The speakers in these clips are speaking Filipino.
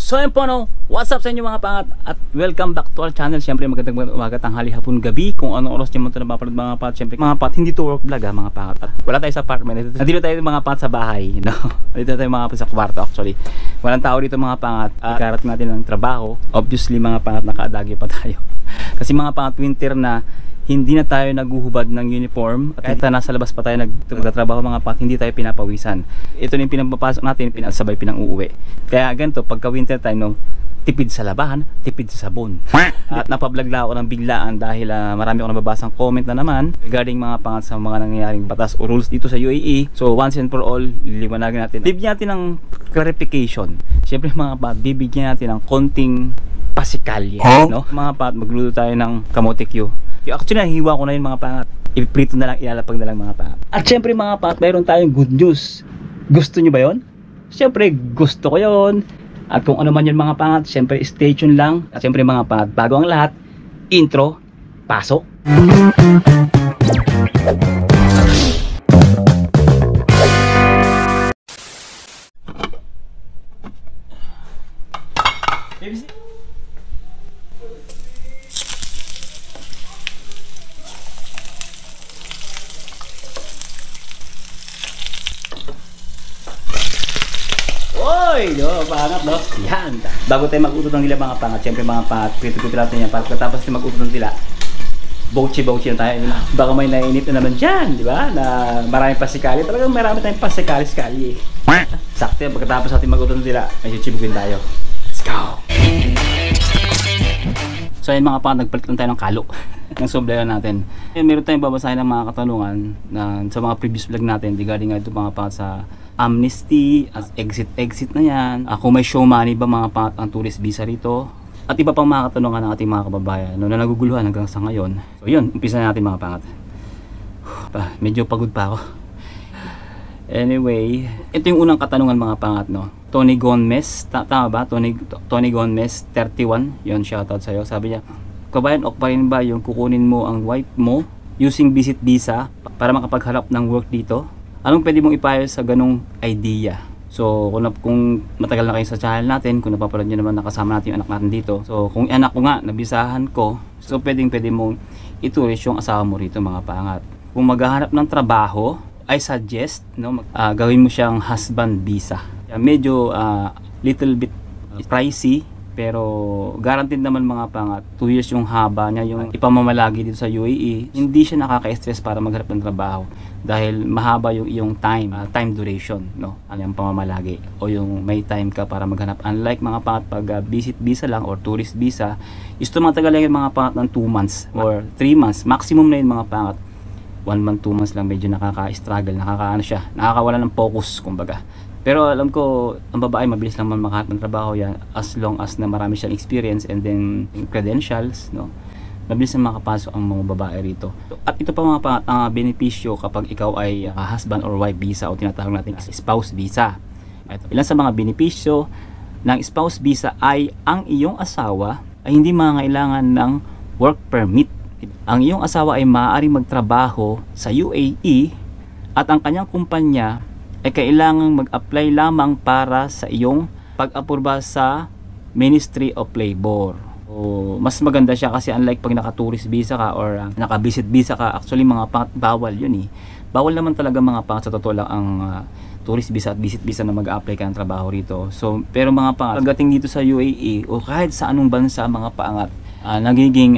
So yun po, no, what's up sa inyo mga pangat at welcome back to our channel. Siyempre magandang umaga, tanghali, hapon, gabi, kung anong oras nyo mo ito napapanood mga pangat. Siyempre mga pangat, hindi to work vlog ha mga pangat. At wala tayo sa apartment, nandito tayo mga pangat sa bahay, no? Nandito tayo mga pangat sa kwarto actually. Walang tao dito mga pangat. Karating natin ng trabaho. Obviously mga pangat, nakaadagyo pa tayo. Kasi mga pangat, winter na, hindi na tayo naguhubad ng uniform at kahit nasa labas pa tayo nagtatrabaho mga pangat, hindi tayo pinapawisan. Ito na yung pinapapasok natin, pinasabay pinang-uuwi. Kaya ganito, pagka winter time, no, tipid sa labahan, tipid sa sabon. At napablagla ako ng biglaan dahil marami akong nababasang comment na naman regarding mga pangat sa mga nangyayaring batas o rules dito sa UAE. So once and for all, liliwanagin natin. Bibigyan natin ng clarification. Siyempre mga pangat, bibigyan natin ng konting pasikalye, no? Mga pangat, magluto tayo ng kamote Q. Actually, nahiwa ko na yun mga pangat. Iprito na lang, ilalapag na lang mga pangat. At syempre mga pangat, mayroon tayong good news. Gusto nyo ba yun? Syempre, gusto ko yun. At kung ano man yun mga pangat, syempre stay tuned lang. At syempre mga pangat, bago ang lahat, intro, pasok. Oy, no, pangat, no? Yan. Bago tayo mag-utot ng dila mga pangat, syempre mga pangat, prito-prito natin yan. Pagkatapos tayo mag-utot ng dila, bouchi-bouchi na tayo. Baka may nainip na naman dyan, di ba? Na maraming pasikali. Talagang marami tayong pasikali-skali eh. Sakto yan, pagkatapos natin mag-utot ng dila, may chichibukin tayo. Let's go! So ayun mga pangat, nagpalit lang tayo ng kalo ng sombrero natin. Meron tayong babasahin ng mga katanungan na, sa mga previous vlog natin regarding ito mga pangat sa amnesty, as exit na yan, kung may show money ba mga pangat ang tourist visa rito, at iba pang mga katanungan ng ating mga kababayan no, na naguguluhan hanggang sa ngayon. So yun, umpisa na natin mga pangat. Medyo pagod pa ako. Anyway, ito yung unang katanungan mga pangat, no? Tony Gomez, tama ba? Tony Gomez 31, yun, shoutout sa'yo. Sabi niya, kabayan, ok pa rin ba yung kukunin mo ang wife mo using visit visa para makapagharap ng work dito? Anong pwede mong ipayo sa ganong idea? So kung matagal na kayo sa channel natin, kung napapanood nyo naman, nakasama natin yung anak natin dito. So kung anak ko nga, nabisahan ko, so pwede mong ituris yung asawa mo rito mga pangat. Kung maghahanap ng trabaho, I suggest, no, gawin mo siyang husband visa. Medyo little bit pricey, pero guaranteed naman mga pangat, 2 years yung haba niya, yung ipamamalagi dito sa UAE. Hindi siya nakaka-stress para maghanap ng trabaho dahil mahaba yung iyong time duration, no? Ano yung pamamalagi o yung may time ka para maghanap. Unlike mga pangat pag visit visa lang or tourist visa, is tumatagal lang yung mga pangat ng 2 months or 3 months. Maximum na yung mga pangat 1 month, 2 months lang, medyo nakaka-struggle, nakakawala ng focus kumbaga. Pero alam ko, ang babae mabilis lang makahanap ng trabaho yan as long as na marami siyang experience and then credentials, no? Mabilis na makapasok ang mga babae rito. At ito pa mga pangat, ang benepisyo kapag ikaw ay husband or wife visa o tinatawag natin spouse visa. Ito, ilan sa mga benepisyo ng spouse visa ay ang iyong asawa ay hindi mangailangan ng work permit. Ang iyong asawa ay maaaring magtrabaho sa UAE at ang kanyang kumpanya ay kailangang mag-apply lamang para sa iyong pag-apurba sa Ministry of Labor. So, mas maganda siya kasi unlike pag naka-tourist visa ka or naka-visit visa ka, actually mga pangat, bawal yun eh. Bawal naman talaga mga pangat, sa totoo lang ang tourist visa at visit visa na mag-apply ka ng trabaho rito. So, pero mga pangat, pagdating dito sa UAE o kahit sa anong bansa mga pangat, nagiging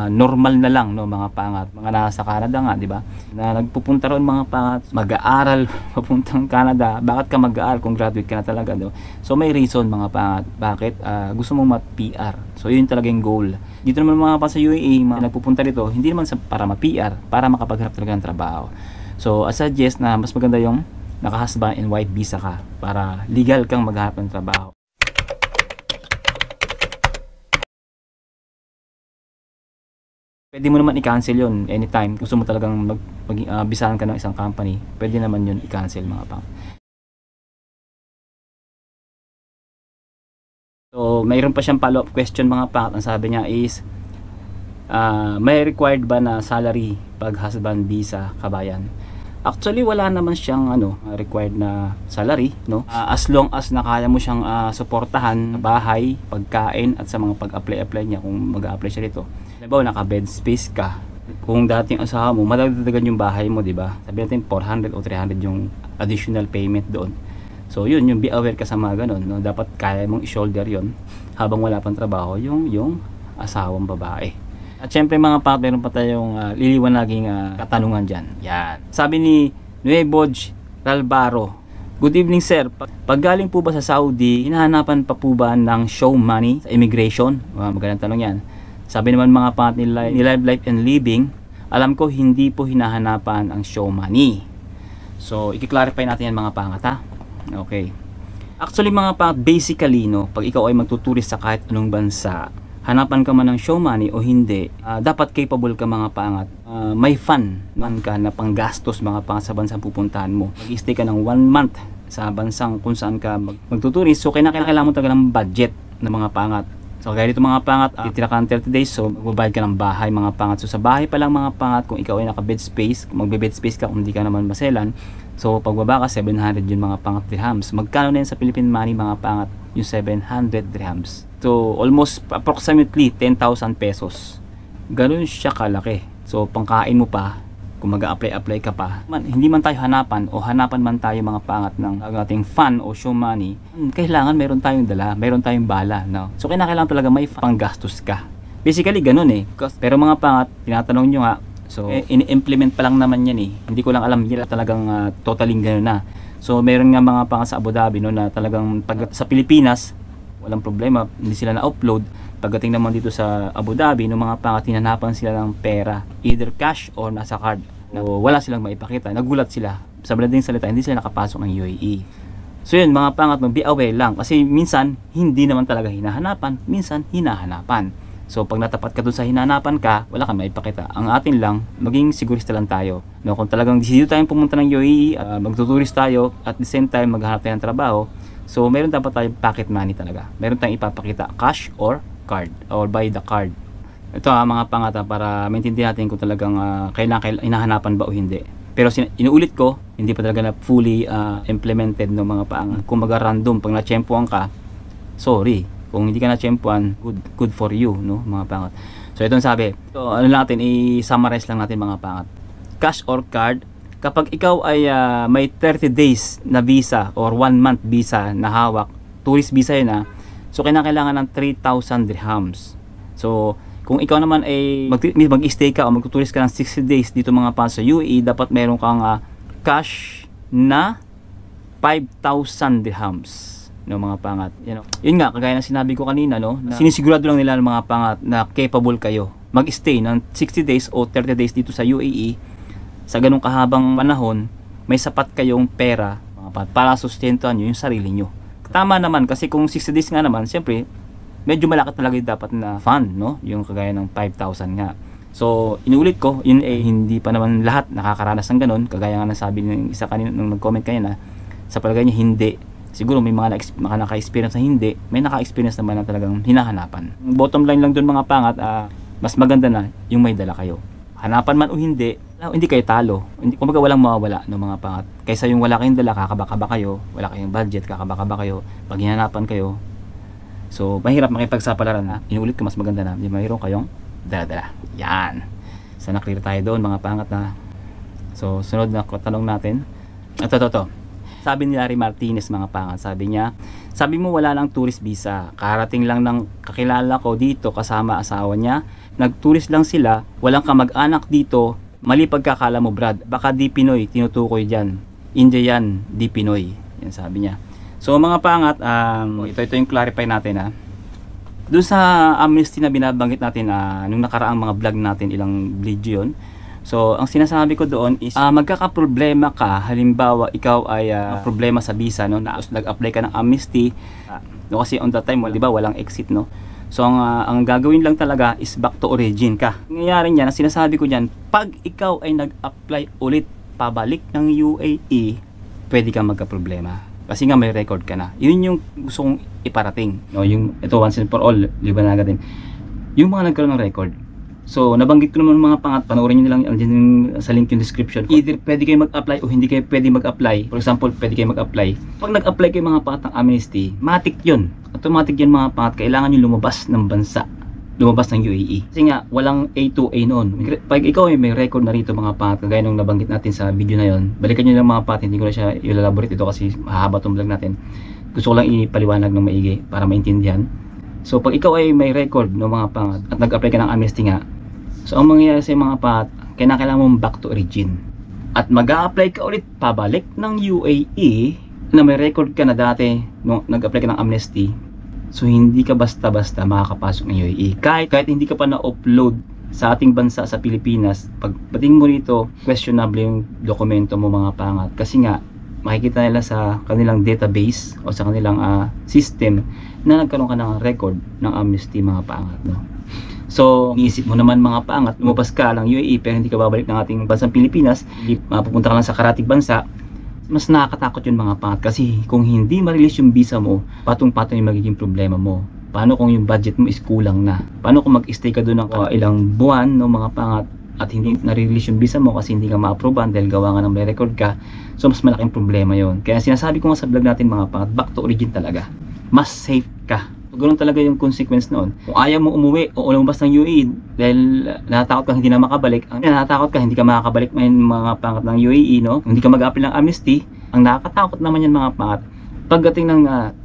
normal na lang, no, mga pangat, mga nasa Canada nga, di ba, na nagpupunta ron mga pangat, mag-aaral papuntang Canada. Bakit ka mag-aaral kung graduate ka na talaga, no? So may reason mga pangat, bakit gusto mong ma-PR. So yun talaga yung goal dito naman mga pangat sa UAE, mga nagpupunta dito, hindi naman para ma-PR, para makapagharap talaga ng trabaho. So I suggest na mas maganda yung naka-husband and wife visa ka para legal kang magharap ng trabaho. Pwede mo naman i-cancel yun anytime. Gusto mo talagang bisahan ka ng isang company, pwede naman yun i-cancel mga pang. So, mayroon pa siyang follow-up question mga pang. Ang sabi niya is, may required ba na salary pag husband visa, kabayan? Actually, wala naman siyang required na salary, no? As long as na kaya mo siyang suportahan sa bahay, pagkain at sa mga pag-apply niya kung mag-a-apply siya dito. Halimbawa, naka-bed space ka. Kung dating asawa mo, madagdagan yung bahay mo, di ba? Sabi natin 400 o 300 yung additional payment doon. So, yun, yung be aware ka sa mga ganun, no? Dapat kaya mong i-shoulder yun habang wala pang trabaho yung asawang babae. At syempre mga partner, meron pa tayong liliwanaging katanungan dyan. Yan. Sabi ni Nueboj Ralbaro, good evening sir. Pag galing po ba sa Saudi, hinahanapan pa po ba ng show money sa immigration? Magandang tanong yan. Sabi naman mga partner ni Live Life and Living, alam ko hindi po hinahanapan ang show money. So, i-clarify natin yan mga pangat ha. Okay. Actually mga pangat, basically no, pag ikaw ay magtuturist sa kahit anong bansa, hanapan ka man ng show money o hindi, dapat capable ka mga pangat. May fund man ka na panggastos mga pangat sa bansang pupuntahan mo. Mag-stay ka ng 1 month sa bansang kung saan ka magtuturist. So kailangan mo talaga ng budget ng mga pangat. So kaya dito mga pangat, titira ka ng 30 days, so magbabayad ka ng bahay mga pangat. So sa bahay pa lang mga pangat, kung ikaw ay naka-bed space, kung magbe-bed space ka, kung hindi ka naman maselan, so pagbaba ka 700 yun mga pangat dirhams. Magkano na yun sa Philippine money mga pangat? Yung 700 dirhams. So almost approximately 10,000 pesos. Ganun siya kalaki. So pangkain mo pa, kung mag-a-apply ka pa, hindi man tayo hanapan o hanapan man tayo mga pangat ng ating fund o show money, kailangan meron tayong dala, meron tayong bala, no? So kailangan talaga may panggastos ka. Basically ganun eh. Pero mga pangat, tinatanong nyo nga, so ini-implement pa lang naman yan eh. Hindi ko lang alam nila talagang totaling ganun na. So meron nga mga pangat sa Abu Dhabi no, na talagang pag sa Pilipinas, walang problema, hindi sila na-upload. Pagdating naman dito sa Abu Dhabi, no, mga pangat, hinanapan sila ng pera, either cash or nasa card. No, wala silang maipakita. Nagulat sila. Sa madaling salita, hindi sila nakapasok ng UAE. So yun, mga pangat, be aware lang. Kasi minsan, hindi naman talaga hinahanapan. Minsan, hinahanapan. So pag natapat ka dun sa hinahanapan ka, wala kang maipakita. Ang atin lang, maging sigurista lang tayo. No, kung talagang decidido tayong pumunta ng UAE, magtuturist tayo, at the same time, maghanap tayo ng trabaho, so meron dapat tayong pocket money talaga. Meron tayong ipapakita, cash or card, or by the card. Ito mga pangata para maintindihan natin kung talagang kailangan hinahanapan ba o hindi. Pero inuulit ko, hindi pa talaga na fully implemented no mga paang. Kung random, pag na-tsempuan ka, sorry. Kung hindi ka na-tsempuan, good for you, no mga pangat. So ito ang sabi. So ano lang natin, i-summarize lang natin mga pangat. Cash or card, kapag ikaw ay may 30 days na visa or 1 month visa na hawak, tourist visa yun so kailangan ng 3,000 dirhams. So kung ikaw naman ay mag-stay ka o magtuturist ka ng 60 days dito mga pa sa UAE, dapat meron kang cash na 5,000 dirhams no mga pangat. Yun nga, kagaya ng sinabi ko kanina no, na sinisigurado lang nila ng mga pangat na capable kayo mag-stay ng 60 days o 30 days dito sa UAE. Sa ganung kahabang panahon, may sapat kayong pera mga pangat, para sustentuhan nyo yung sarili nyo. Tama naman kasi kung 60 days nga naman, siyempre medyo malaki talaga yung dapat na fund, no? Yung kagaya ng 5,000 nga. So, inuulit ko, yun hindi pa naman lahat nakakaranas ng ganun. Kagaya nga nasabi ng isa kanina, nung nag-comment kanina, sa palagay niya, hindi. Siguro may mga naka-experience na hindi, may naka-experience naman na talagang hinahanapan. Bottom line lang dun mga pangat, mas maganda na yung may dala kayo. Hanapan man o hindi kayo talo. Kumbaga walang mawawala no mga pangat. Kaysa yung wala kayong dala, kakaba-kaba kayo, wala kayong budget, kakaba-kaba kayo, pag hinanapan kayo, so, mahirap makipagsapalaran na. Inulit ko, mas maganda na. Hindi mayroon kayong dala-dala. Yan. Sana clear tayo doon, mga pangat na. So, sunod na tanong natin. Ito. Sabi ni Larry Martinez, mga pangat. Sabi niya, sabi mo wala lang tourist visa. Karating lang ng kakilala ko dito kasama asawa niya. Nag-tourist lang sila. Walang kamag-anak dito. Mali pagkakala mo, Brad. Baka di Pinoy, tinutukoy dyan. Indian, di Pinoy. Yan sabi niya. So mga pangat, ito yung clarify natin doon sa amnesty na binabanggit natin nung nakaraang mga vlog natin, ilang video yun. So ang sinasabi ko doon is magkakaproblema ka, halimbawa ikaw ay problema sa visa no, nag-apply ka ng amnesty no, kasi on that time di ba walang exit no. So ang gagawin lang talaga is back to origin ka. Nangyayari niyan, ang sinasabi ko diyan, pag ikaw ay nag-apply ulit pabalik ng UAE, pwede kang magka-problema. Kasi nga may record ka na. Yun yung gusto kong iparating. No, yung ito once and for all, liban na agad din. Yung mga nagkaroon ng record, So, nabanggit ko naman mga pangat, panoorin nyo nilang andyan sa link yung description. Either pwede kayo mag-apply o hindi kayo pwede mag-apply. For example, pwede kayo mag-apply. Pag nag-apply kayo mga pangat ng amnesty, matik yun. Automatic yun mga pangat, kailangan nyo lumabas ng bansa. Lumabas ng UAE. Kasi nga, walang A2A noon. Pag ikaw ay may record na rito mga pangat, kagaya nung nabanggit natin sa video na yon, balikan nyo lang mga pangat, hindi ko na siya i-elaborate ito kasi mahaba itong vlog natin. Gusto ko lang ipaliwanag ng maigi para maintindihan. So, pag ikaw ay may record ng mga pangat at nag-apply ka ng amnesty nga, so ang mangyayari sa mga pangat, kailangan mong back to origin. At mag-a-apply ka ulit pabalik ng UAE na may record ka na dati nung nag-apply ka ng amnesty. So, hindi ka basta-basta makakapasok ng UAE. Kahit hindi ka pa na-upload sa ating bansa sa Pilipinas, pagdating mo rito, questionable yung dokumento mo mga pangat. Kasi nga, makikita nila sa kanilang database o sa kanilang system na nagkaroon ka ng record ng amnesty mga pangat, no? So, iniisip mo naman mga pangat, lumabas ka lang UAE pero hindi ka babalik ng ating bansang Pilipinas, mapupunta ka lang sa karatig bansa, mas nakakatakot yun mga pangat kasi kung hindi ma-release yung visa mo, patong-patong yung magiging problema mo. Paano kung yung budget mo is kulang na? Paano kung mag-stay ka doon ng ilang buwan no mga pangat at hindi na-release yung visa mo kasi hindi ka ma-approve dahil gawa nga ng may record ka? So mas malaking problema yon. Kaya sinasabi ko nga sa vlog natin mga pangat, back to origin talaga. Mas safe ka. So, ganoon talaga yung consequence noon. Kung ayaw mo umuwi o lumabas ng UAE dahil natatakot ka hindi na makabalik, ang natatakot ka hindi ka makakabalik may mga pangat ng UAE, no? Hindi ka mag-apply ng amnesty, ang nakakatakot naman yan mga pangat. Pagdating ng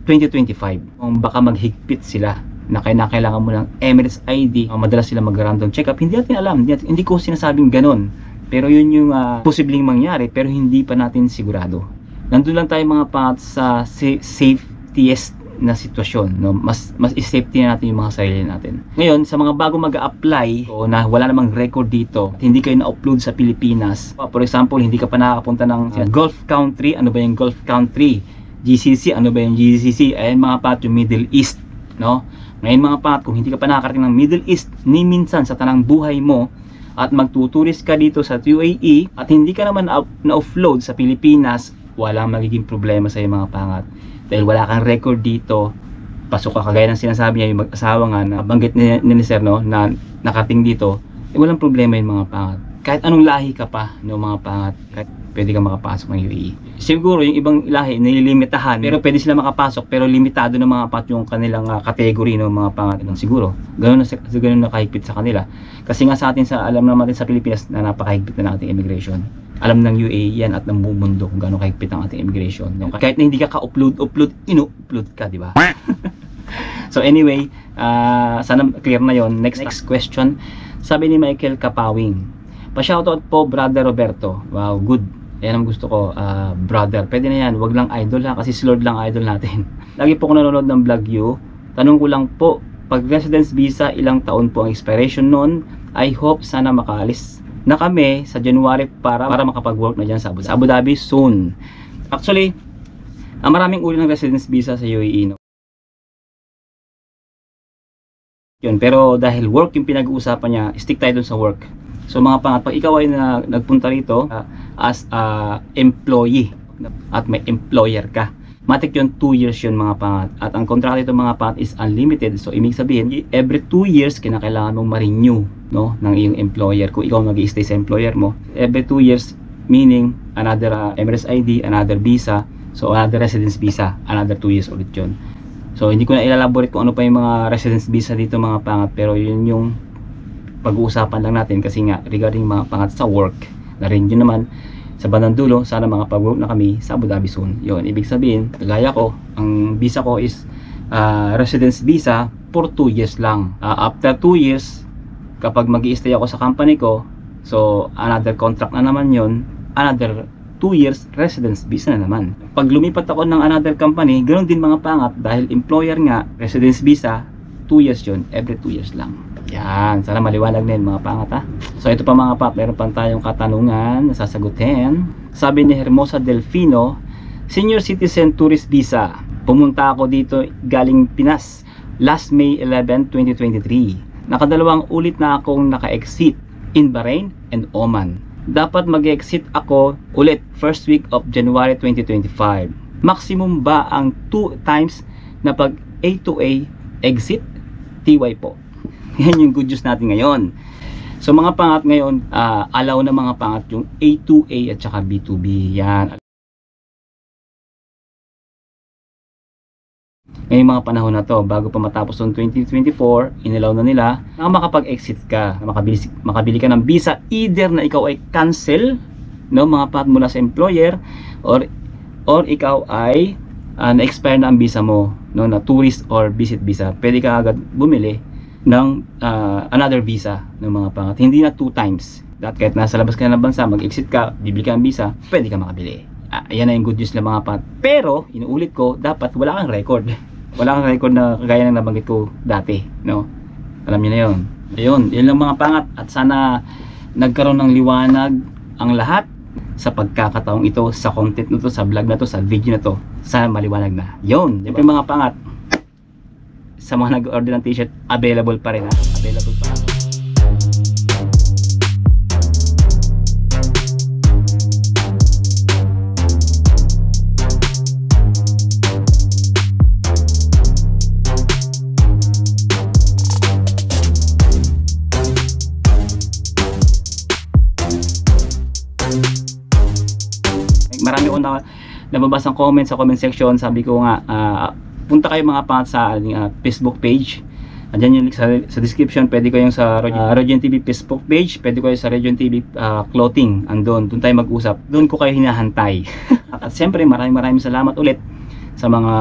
2025, kung baka maghigpit sila na kailangan mo ng Emirates ID, madalas sila mag-random check-up, hindi natin alam, hindi ko sinasabing ganon. Pero yun yung posibleng mangyari pero hindi pa natin sigurado. Nandun lang tayo mga pangat sa safetiest na sitwasyon, no? Mas i-safety na natin yung mga sarili natin. Ngayon, sa mga bago mag-a-apply o na wala namang record dito at hindi kayo na-upload sa Pilipinas, for example, hindi ka pa nakakapunta ng Gulf country, ano ba yung Gulf country? GCC, ano ba yung GCC? Ayan mga pat, yung Middle East, no? Ngayon mga pat, kung hindi ka pa nakakarating ng Middle East ni minsan sa tanang buhay mo at magtuturist ka dito sa UAE at hindi ka naman na-offload sa Pilipinas, walang magiging problema sa iyo mga pangat. Dahil wala kang record dito, pasok ka kagaya ng sinasabi niya yung mag-asawa nga na banggit ni Sir, no, na nakating dito, walang problema yung mga pangat. Kahit anong lahi ka pa, no, mga pangat, kahit pwede ka makapasok ng UAE. Siguro yung ibang lahi nililimitahan, pero pwede sila makapasok, pero limitado na mga pangat yung kanilang category, no, mga pangat. Siguro, ganun na kahigpit sa kanila. Kasi nga sa atin, alam naman natin sa Pilipinas na napakahigpit na nating immigration. Alam ng UAE yan at ng buong mundo kung gaano kahigpit ang ating immigration. Kahit na hindi ka ka-upload, ino-upload ka, di ba? So anyway, sana clear na yon. Next question. Sabi ni Michael Kapawing, pa-shoutout po Brother Roberto. Wow, good. Yan ang gusto ko, brother. Pwede na yan, wag lang idol ha, kasi si Lord lang idol natin. Lagi po ko nanonood ng vlog you. Tanong ko lang po, pag residence visa, ilang taon po ang expiration noon? I hope sana makaalis na kami sa January para makapag-work na dyan sa Abu Dhabi soon. Actually, maraming uri ng residence visa sa UAE, no? Yun, pero dahil work yung pinag-uusapan niya, stick tayo dun sa work. So mga pangat, pag ikaw ay nagpunta rito as employee at may employer ka, matik yun 2 years yun mga pangat. At ang kontrata ito mga pangat is unlimited. So ibig sabihin, every 2 years kinakailangan mong ma-renew, no, ng iyong employer. Kung ikaw mag-i-stay sa employer mo, every 2 years, meaning another Emirates ID, another visa, so another residence visa, another 2 years ulit yun. So hindi ko na ilalaborate kung ano pa yung mga residence visa dito mga pangat, pero yun yung pag-uusapan lang natin kasi nga regarding mga pangat sa work na rin yun naman. Sa bandang dulo, sana makapag-work na kami sa Abu Dhabi soon. Yun, ibig sabihin, kagaya ko, ang visa ko is residence visa for 2 years lang. After 2 years, kapag mag-i-stay ako sa company ko, so another contract na naman yun, another 2 years residence visa na naman. Pag lumipat ako ng another company, ganoon din mga pangat, dahil employer nga, residence visa, 2 years yun, every 2 years lang. Yan, sana maliwanag na yun mga pangat ha. So ito pa mga pap, meron pa tayong katanungan na sasagutin. Sabi ni Hermosa Delfino, Senior Citizen Tourist Visa. Pumunta ako dito galing Pinas last May 11, 2023. Nakadalawang ulit na akong naka-exit in Bahrain and Oman. Dapat mag-exit ako ulit first week of January 2025. Maximum ba ang 2 times na pag A to A exit? TY po. Yan yung good news natin ngayon. So mga pangat ngayon, allow na mga pangat yung A2A at saka B2B. Yan. Ngayong mga panahon na to, bago pa matapos ng 2024, inalaw na nila na makapag-exit ka, na makabili ka ng visa, either na ikaw ay cancel, no, mga pangat mula sa employer, or ikaw ay na-expire na ang visa mo, no, na tourist or visit visa. Pwede ka agad bumili ng another visa ng mga pangat. Hindi na 2 times. Kahit nasa labas ka na ng bansa, mag-exit ka, bibili ka ng visa, pwede ka makabili. Ayan na yung good news ng mga pangat. Pero, inuulit ko, dapat wala kang record. Wala kang record na kagaya ng nabanggit ko dati, no? Alam niyo na yun. Ayun, yun lang mga pangat. At sana nagkaroon ng liwanag ang lahat sa pagkakataong ito, sa content na to, sa vlog na to, sa video na to. Sana maliwanag na. Yun, di ba mga pangat? Sa mga nag-order ng t-shirt, available pa rin, ha? Available pa rin. Marami akong nababasang comments sa comment section. Sabi ko nga, punta kayo mga pangat sa Facebook page. Andyan yung link sa description. Pwede kayong sa Region TV Facebook page. Pwede kayo sa Region TV Clothing. Andun, doon tayo mag-usap. Doon ko kayo hinahantay. At siyempre, maraming salamat ulit sa mga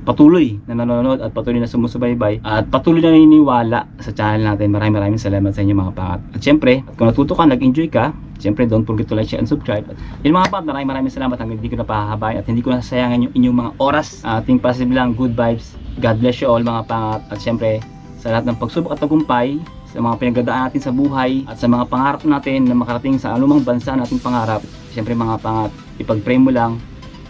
patuloy na nanonood at patuloy na sumusubaybay at patuloy na naniniwala sa channel natin. Maraming salamat sa inyo mga pangat. At siyempre, kung natuto ka, nag-enjoy ka, siyempre don't forget to like, share, and subscribe. At yun mga pangat, maraming salamat. Hanggang hindi ko na pahahabain at hindi ko na sasayangan yung inyong mga oras. Ating positive lang, good vibes. God bless you all mga pangat. At siyempre, sa lahat ng pagsubok at tagumpay, sa mga pinagdadaan natin sa buhay at sa mga pangarap natin na makarating sa anumang bansa nating pangarap, siyempre mga pangat, ipag-pray mo lang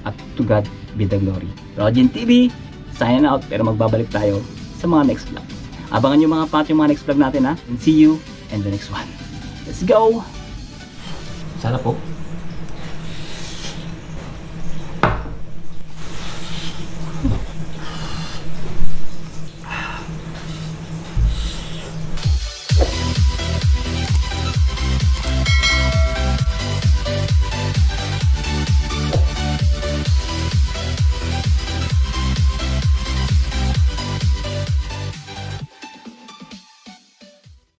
at to God be the glory. Rodin TV, sign out, pero magbabalik tayo sa mga next vlog. Abangan nyo mga pangat yung mga next vlog natin, ha? And see you in the next one. Let's go! Sana po